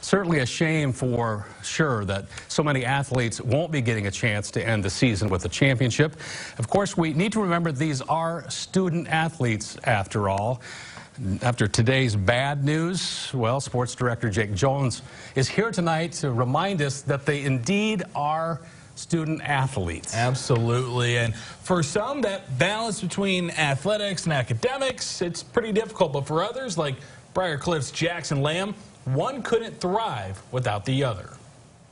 Certainly a shame for sure that so many athletes won't be getting a chance to end the season with a championship. Of course, we need to remember these are student athletes after all. After today's bad news, well, sports director Jake Jones is here tonight to remind us that they indeed are student athletes. Absolutely. And for some, that balance between athletics and academics, it's pretty difficult. But for others, like Briar Cliff's Jackson Lamb, one couldn't thrive without the other.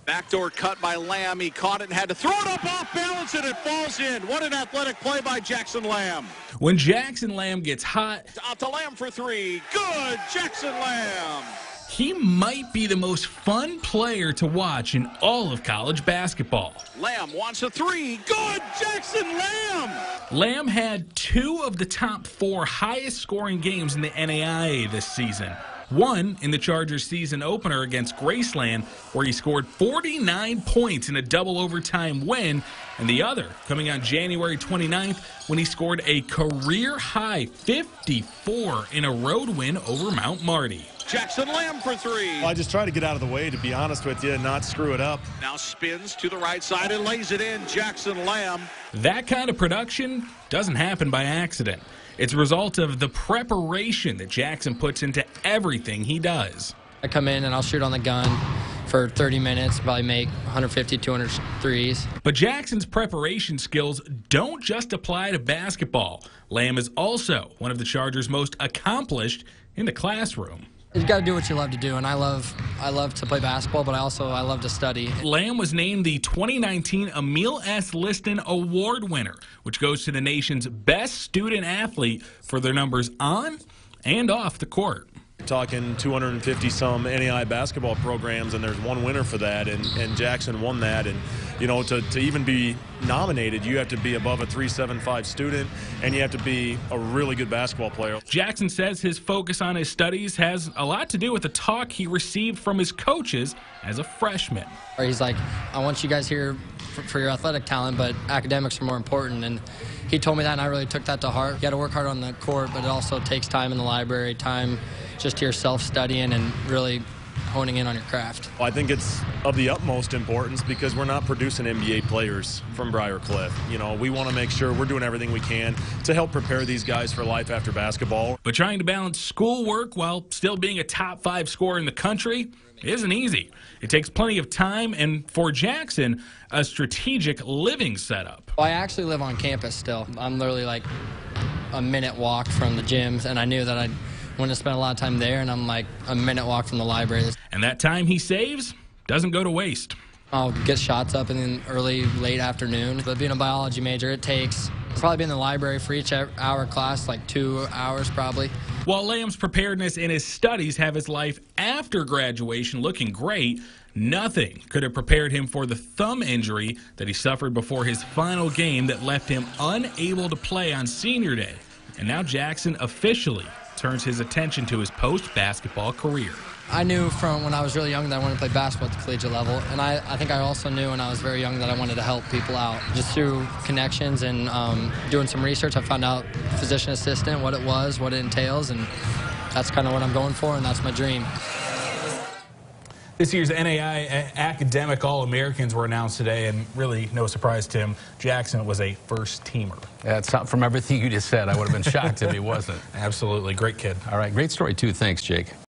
Backdoor cut by Lamb. He caught it and had to throw it up off balance, and it falls in. What an athletic play by Jackson Lamb. When Jackson Lamb gets hot, Out to Lamb for three. Good, Jackson Lamb. he might be the most fun player to watch in all of college basketball. Lamb wants a three. Good, Jackson Lamb. Lamb had two of the top four highest scoring games in the NAIA this season. One in the Chargers season opener against Graceland, where he scored 49 points in a double overtime win, and the other coming on January 29th when he scored a career-high 54 in a road win over Mount Marty. Jackson Lamb for three. Well, I just try to get out of the way, to be honest with you, and not screw it up. Now spins to the right side and lays it in. Jackson Lamb. That kind of production doesn't happen by accident. It's a result of the preparation that Jackson puts into everything he does. I come in and I'll shoot on the gun for 30 minutes, probably make 150, 200 threes. But Jackson's preparation skills don't just apply to basketball. Lamb is also one of the Chargers' most accomplished in the classroom. You got to do what you love to do, and I love to play basketball, but I love to study. Lamb was named the 2019 Emil S. Liston Award winner, which goes to the nation's best student athlete for their numbers on and off the court. Talking 250-some NAI basketball programs, and there's one winner for that, and Jackson won that. And, you know, to even be nominated, you have to be above a 3.75 student, and you have to be a really good basketball player. Jackson says his focus on his studies has a lot to do with the talk he received from his coaches as a freshman. He's like, I want you guys here for your athletic talent, but academics are more important. And he told me that, and I really took that to heart. You got to work hard on the court, but it also takes time in the library, time just to yourself studying and really honing in on your craft. I think it's of the utmost importance because we're not producing NBA players from Briar Cliff. You know, we want to make sure we're doing everything we can to help prepare these guys for life after basketball. But trying to balance schoolwork while still being a top 5 scorer in the country isn't easy. It takes plenty of time and, for Jackson, a strategic living setup. Well, I actually live on campus still. I'm literally like a minute walk from the gyms, and I knew that I wanted to spend a lot of time there, and I'm like a minute walk from the library. And that time he saves doesn't go to waste. I'll get shots up in the early, late afternoon. But being a biology major, it takes probably be in the library for each hour class, like 2 hours probably. While Lamb's preparedness and his studies have his life after graduation looking great, nothing could have prepared him for the thumb injury that he suffered before his final game that left him unable to play on senior day. And now Jackson officially turns his attention to his post-basketball career. I knew from when I was really young that I wanted to play basketball at the collegiate level, and I think I also knew when I was very young that I wanted to help people out. Just through connections and doing some research, I found out physician assistant, what it was, what it entails, and that's kind of what I'm going for, and that's my dream. This year's NAI Academic All-Americans were announced today, and really no surprise to him, Jackson was a first-teamer. That's not, from everything you just said, I would have been shocked if he wasn't. Absolutely. Great kid. All right, great story, too. Thanks, Jake.